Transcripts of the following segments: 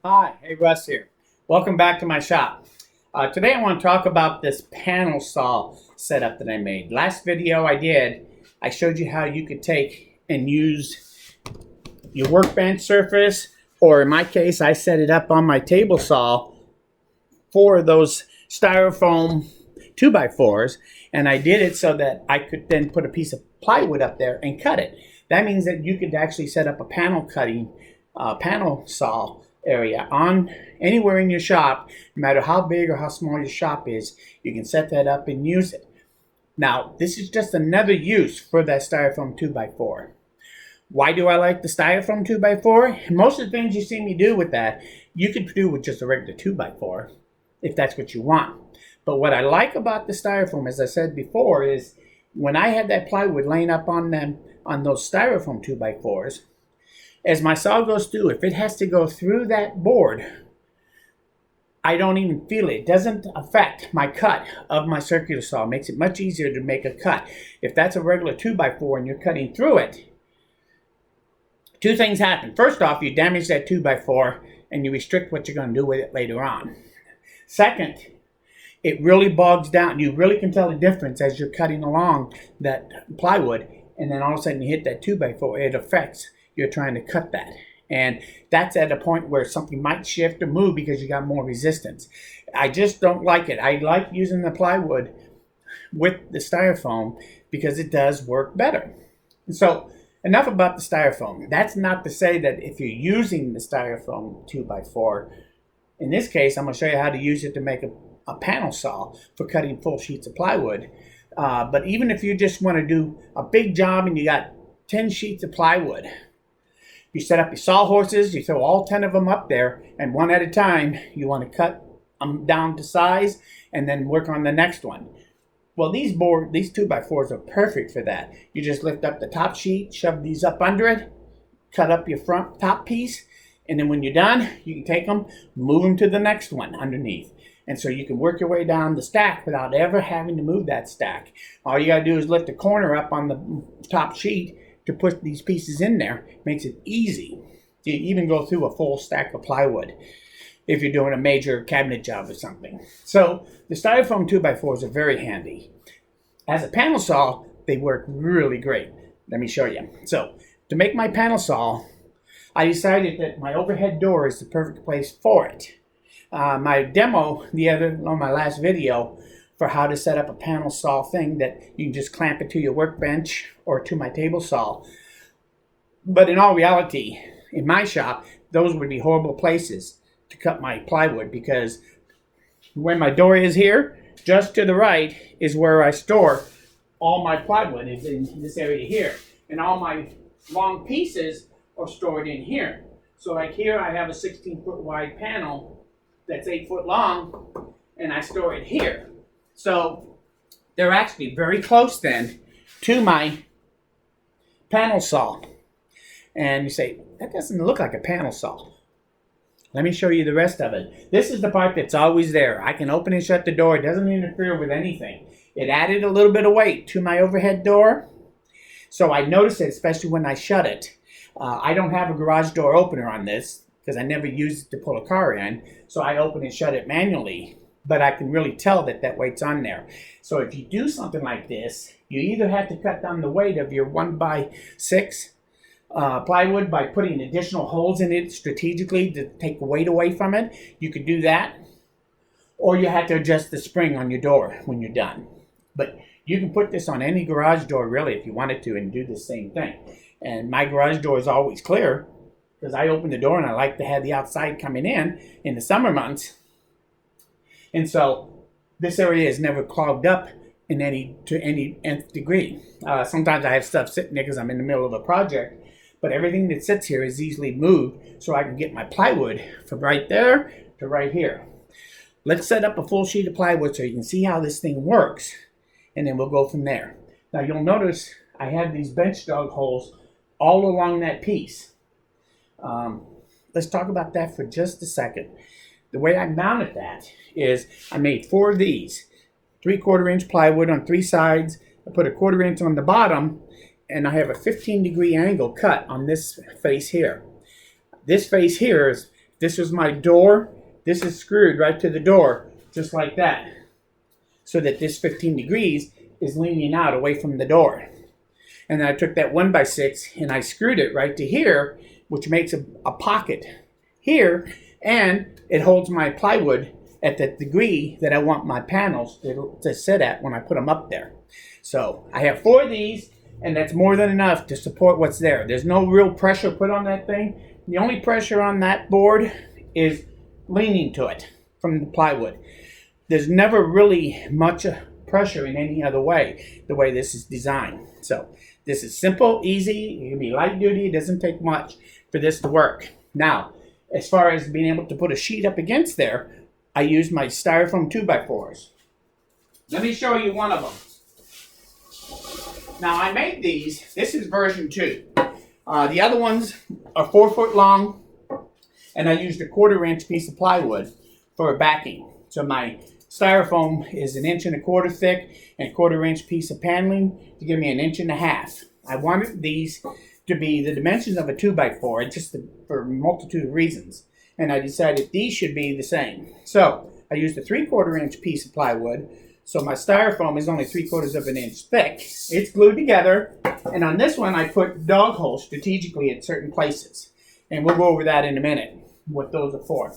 Hi, hey Russ here. Welcome back to my shop. Today I want to talk about this panel saw setup that I made. Last video I showed you how you could take and use your workbench surface, or in my case, I set it up on my table saw for those styrofoam 2x4s, and I did it so that I could then put a piece of plywood up there and cut it. That means that you could actually set up a panel saw area on anywhere in your shop, no matter how big or how small your shop is. You can set that up and use it. Now, this is just another use for that styrofoam 2x4. Why do I like the styrofoam 2x4? Most of the things you see me do with that, you could do with just a regular 2x4 if that's what you want. But what I like about the styrofoam, as I said before, is when I had that plywood laying up on those styrofoam 2x4s, as my saw goes through, if it has to go through that board, I don't even feel it. It doesn't affect my cut of my circular saw. It makes it much easier to make a cut. If that's a regular 2x4 and you're cutting through it, two things happen. First off, you damage that 2x4 and you restrict what you're going to do with it later on. Second, it really bogs down. You really can tell the difference as you're cutting along that plywood, and then all of a sudden you hit that 2x4. It affects you're trying to cut that, and that's at a point where something might shift or move because you got more resistance. I just don't like it. I like using the plywood with the styrofoam because it does work better. And so enough about the styrofoam. That's not to say that if you're using the styrofoam 2x4, in this case I'm going to show you how to use it to make a panel saw for cutting full sheets of plywood. But even if you just want to do a big job and you got 10 sheets of plywood, you set up your sawhorses, you throw all 10 of them up there, and one at a time, you want to cut them down to size and then work on the next one. Well, these 2x4s are perfect for that. You just lift up the top sheet, shove these up under it, cut up your front top piece, and then when you're done, you can take them, move them to the next one underneath. And so you can work your way down the stack without ever having to move that stack. All you got to do is lift the corner up on the top sheet to put these pieces in there. Makes it easy to even go through a full stack of plywood if you're doing a major cabinet job or something. So the styrofoam 2x4s are very handy. As a panel saw, they work really great. Let me show you. So to make my panel saw, I decided that my overhead door is the perfect place for it. My demo on my last video for how to set up a panel saw thing that you can just clamp it to your workbench or to my table saw. But in all reality, in my shop, those would be horrible places to cut my plywood, because where my door is here, just to the right is where I store all my plywood, is in this area here. And all my long pieces are stored in here. So like here I have a 16-foot wide panel that's 8 foot long, and I store it here. So they're actually very close then to my panel saw. And you say, that doesn't look like a panel saw. Let me show you the rest of it. This is the part that's always there. I can open and shut the door. It doesn't interfere with anything. It added a little bit of weight to my overhead door. So I notice it, especially when I shut it. I don't have a garage door opener on this because I never use it to pull a car in. So I open and shut it manually. But I can really tell that weight's on there. So if you do something like this, you either have to cut down the weight of your 1x6 plywood by putting additional holes in it strategically to take weight away from it. You could do that. Or you have to adjust the spring on your door when you're done. But you can put this on any garage door really if you wanted to and do the same thing. And my garage door is always clear because I open the door and I like to have the outside coming in the summer months. And so this area is never clogged up to any nth degree. Sometimes I have stuff sitting there because I'm in the middle of a project, but everything that sits here is easily moved so I can get my plywood from right there to right here. Let's set up a full sheet of plywood so you can see how this thing works, and then we'll go from there. Now you'll notice I have these bench dog holes all along that piece. Let's talk about that for just a second. The way I mounted that is I made 4 of these, 3/4 inch plywood on 3 sides. I put a 1/4 inch on the bottom, and I have a 15-degree angle cut on this face here. This face here is This is my door. This is screwed right to the door, just like that, so that this 15 degrees is leaning out away from the door. And then I took that 1x6 and I screwed it right to here, which makes a pocket here, and it holds my plywood at the degree that I want my panels to sit at when I put them up there. So I have 4 of these, and that's more than enough to support what's there. There's no real pressure put on that thing. The only pressure on that board is leaning to it from the plywood. There's never really much pressure in any other way, the way this is designed. So this is simple, easy, it can be light duty, it doesn't take much for this to work. Now, as far as being able to put a sheet up against there, I used my Styrofoam 2x4s. Let me show you one of them. Now I made these, this is version 2. The other ones are 4 foot long, and I used a 1/4 inch piece of plywood for a backing. So my Styrofoam is 1 1/4 inches thick and 1/4 inch piece of paneling to give me 1 1/2 inches. I wanted these to be the dimensions of a 2x4, just for a multitude of reasons. And I decided these should be the same. So I used a 3/4 inch piece of plywood. So my Styrofoam is only 3/4 inch thick. It's glued together. And on this one, I put dog holes strategically at certain places. And we'll go over that in a minute, what those are for.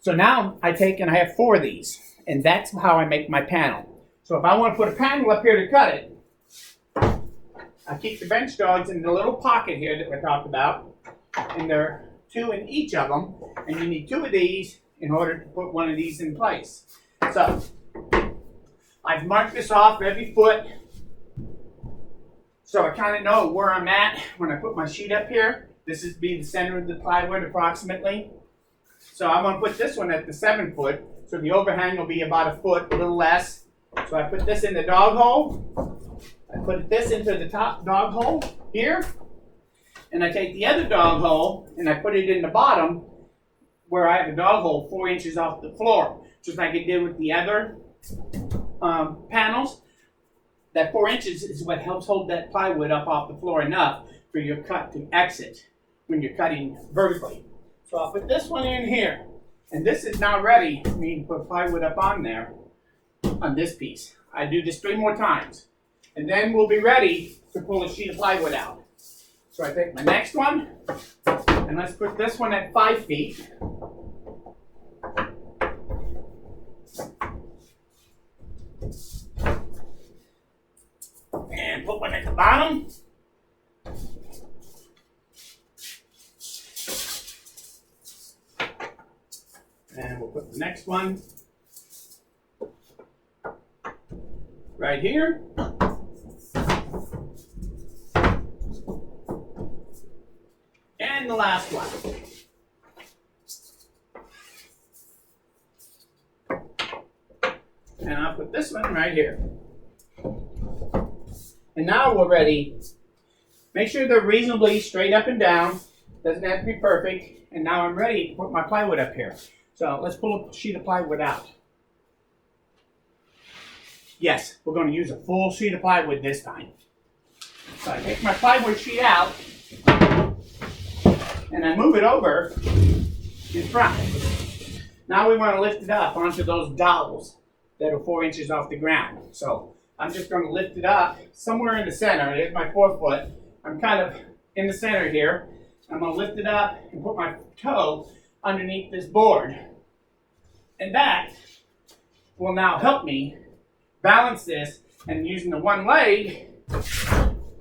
So now I have 4 of these. And that's how I make my panel. So if I want to put a panel up here to cut it, I keep the bench dogs in the little pocket here that we talked about. And there are 2 in each of them. And you need 2 of these in order to put one of these in place. So I've marked this off every foot, so I kind of know where I'm at when I put my sheet up here. This is be the center of the plywood approximately. So I'm going to put this one at the 7 foot, so the overhang will be about 1 foot, a little less. So I put this in the dog hole. I put this into the top dog hole here, and I take the other dog hole and I put it in the bottom where I have a dog hole 4 inches off the floor, just like I did with the other panels. That 4 inches is what helps hold that plywood up off the floor enough for your cut to exit when you're cutting vertically. So I'll put this one in here, and this is now ready for me to put plywood up on there on this piece. I do this 3 more times, and then we'll be ready to pull a sheet of plywood out. So I take my next one, and let's put this one at 5 feet. And put one at the bottom. And we'll put the next one right here. And the last one. And I'll put this one right here. And now we're ready. Make sure they're reasonably straight up and down. Doesn't have to be perfect. And now I'm ready to put my plywood up here. So let's pull a sheet of plywood out. Yes, we're going to use a full sheet of plywood this time. So I take my plywood sheet out and I move it over in front. Now we want to lift it up onto those dowels that are 4 inches off the ground. So I'm just going to lift it up somewhere in the center. There's my 4 foot. I'm kind of in the center here. I'm going to lift it up and put my toe underneath this board. And that will now help me balance this, and using the one leg,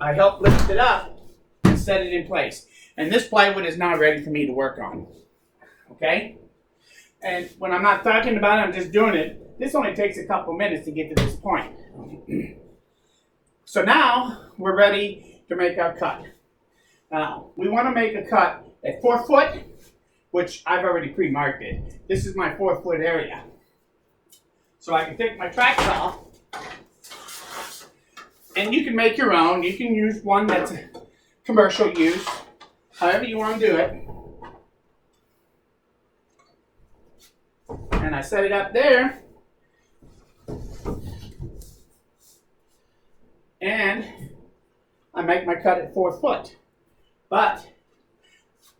I help lift it up and set it in place. And this plywood is now ready for me to work on. Okay? And when I'm not talking about it, I'm just doing it. This only takes a couple minutes to get to this point. So now we're ready to make our cut. Now, we want to make a cut at 4 foot, which I've already pre-marked it. This is my 4 foot area. So I can take my track saw, and you can make your own. You can use one that's commercial use, however you want to do it. And I set it up there. And I make my cut at 4 foot. But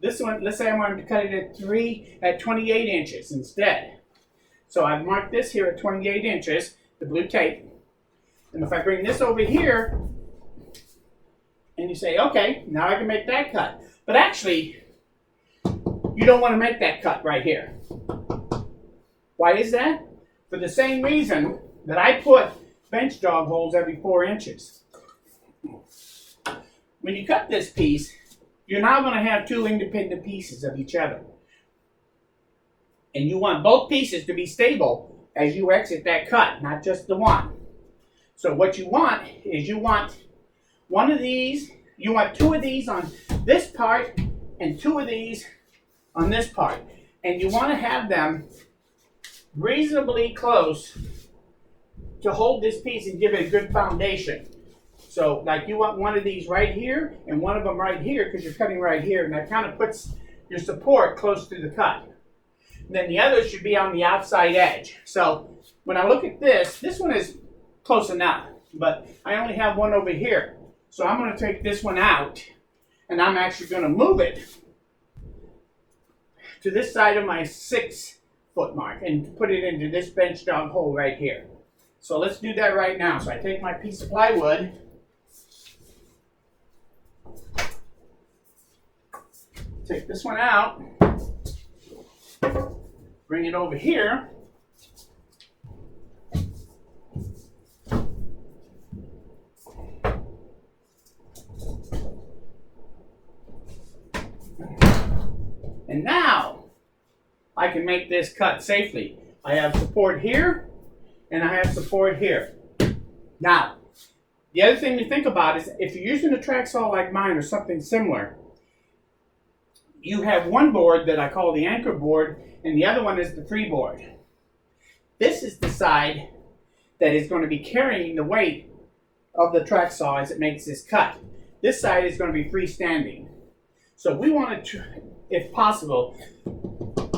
This one, let's say I wanted to cut it at 28 inches instead. So I've marked this here at 28 inches, the blue tape. And if I bring this over here, and you say, okay, now I can make that cut. But actually, you don't want to make that cut right here. Why is that? For the same reason that I put bench dog holes every 4 inches. When you cut this piece, you're now going to have 2 independent pieces of each other. And you want both pieces to be stable as you exit that cut, not just the one. So what you want is you want 2 of these on this part and 2 of these on this part. And you want to have them reasonably close to hold this piece and give it a good foundation. So like you want 1 of these right here and 1 of them right here because you're cutting right here, and that kind of puts your support close to the cut. And then the other should be on the outside edge. So when I look at this one is close enough, but I only have 1 over here. So I'm going to take this one out, and I'm actually going to move it to this side of my 6-foot mark and put it into this bench dog hole right here. So let's do that right now. So I take my piece of plywood, take this one out, bring it over here, and now I can make this cut safely. I have support here and I have support here. Now, the other thing to think about is if you're using a track saw like mine or something similar, you have one board that I call the anchor board and the other one is the freeboard. This is the side that is going to be carrying the weight of the track saw as it makes this cut. This side is going to be freestanding. So we want to, if possible,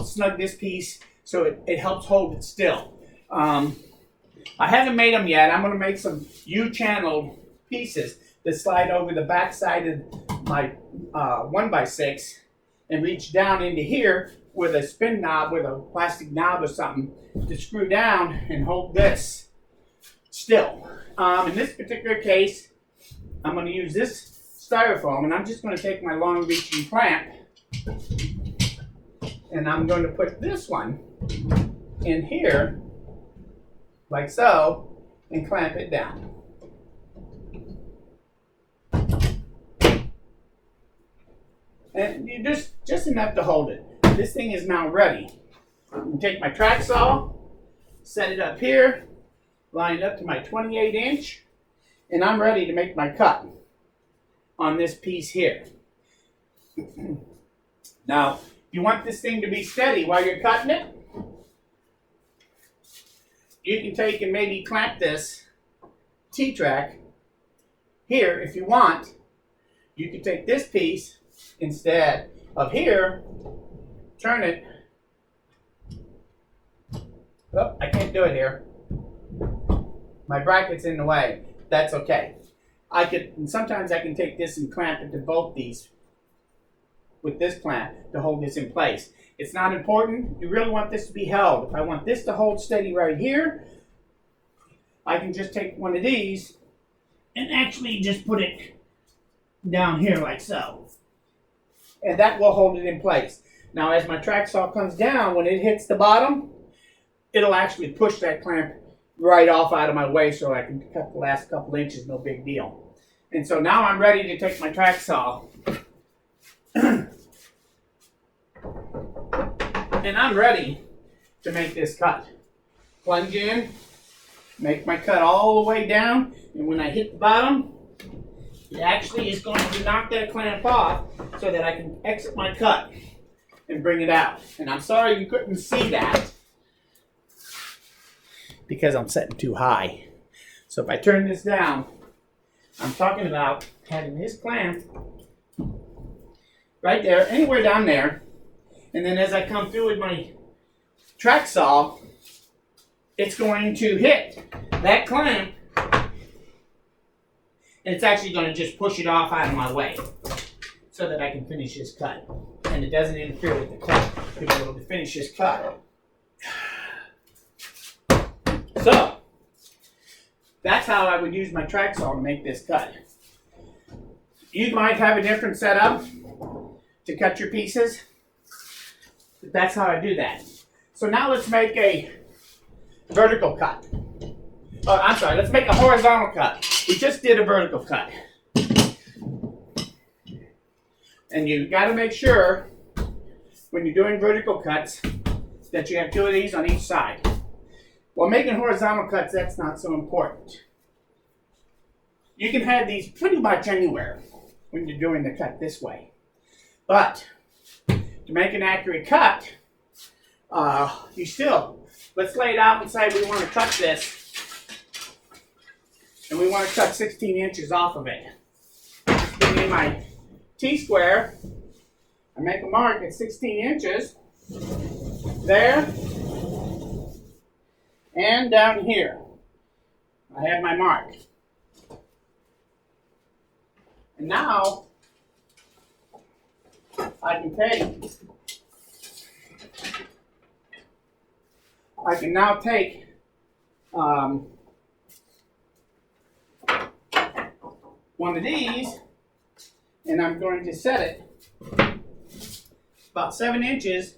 snug this piece so it helps hold it still. I haven't made them yet. I'm going to make some U-channel pieces that slide over the back side of my 1x6 and reach down into here with a spin knob, with a plastic knob or something to screw down and hold this still. In this particular case, I'm going to use this Styrofoam, and I'm just going to take my long-reaching clamp and I'm going to put this one in here like so and clamp it down. And you just enough to hold it. This thing is now ready. I'm take my track saw, set it up here, line it up to my 28 inch, and I'm ready to make my cut on this piece here. Now, you want this thing to be steady while you're cutting it. You can take and maybe clamp this T-track here if you want. You can take this piece instead of here, turn it. Oh, I can't do it here. My bracket's in the way. That's okay. Sometimes I can take this and clamp it to both these with this clamp to hold this in place. It's not important. You really want this to be held. If I want this to hold steady right here, I can just take one of these and actually just put it down here like so. And that will hold it in place. Now as my track saw comes down, when it hits the bottom, it'll actually push that clamp right off out of my way so I can cut the last couple inches, no big deal. And so now I'm ready to take my track saw and I'm ready to make this cut. Plunge in, make my cut all the way down, and when I hit the bottom, it actually is going to knock that clamp off so that I can exit my cut and bring it out. And I'm sorry you couldn't see that because I'm setting too high. So if I turn this down, I'm talking about having this clamp right there, anywhere down there, and then as I come through with my track saw, it's going to hit that clamp, and it's actually going to just push it off out of my way. so that I can finish this cut. And it doesn't interfere with the cut to be able to finish this cut. So, that's how I would use my track saw to make this cut. You might have a different setup to cut your pieces, but that's how I do that. So now let's make a vertical cut. Oh, I'm sorry, let's make a horizontal cut. We just did a vertical cut. And you got to make sure when you're doing vertical cuts that you have two of these on each side. While making horizontal cuts, that's not so important. You can have these pretty much anywhere when you're doing the cut this way. But to make an accurate cut, let's lay it out and say we want to cut this. And we want to cut 16 inches off of it. Give me my T-square. I make a mark at 16 inches. There. And down here. I have my mark. And now, I can now take one of these, and I'm going to set it about 7 inches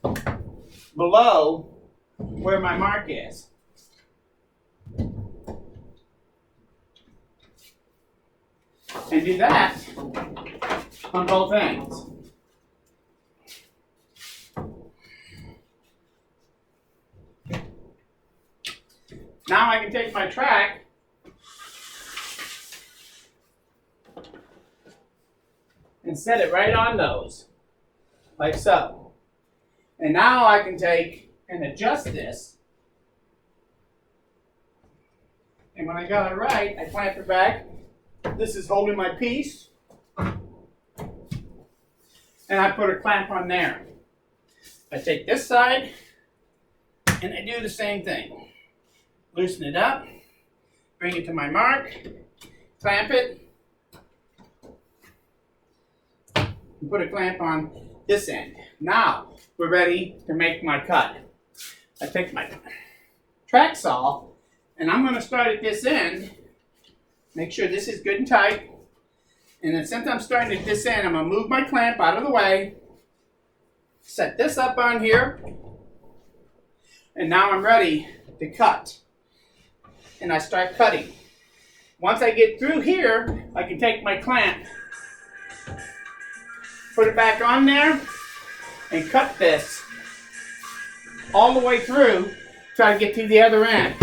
below where my mark is. And do that on both ends. Now I can take my track and set it right on those, like so. And now I can take and adjust this. And when I got it right, I clamp it back. This is holding my piece. And I put a clamp on there. I take this side and I do the same thing. Loosen it up, bring it to my mark, clamp it, and put a clamp on this end. Now we're ready to make my cut. I take my track saw and I'm going to start at this end. Make sure this is good and tight. And then since I'm starting at this end, I'm going to move my clamp out of the way, set this up on here, and now I'm ready to cut. And I start cutting. Once I get through here, I can take my clamp, put it back on there, and cut this all the way through, try to get to the other end.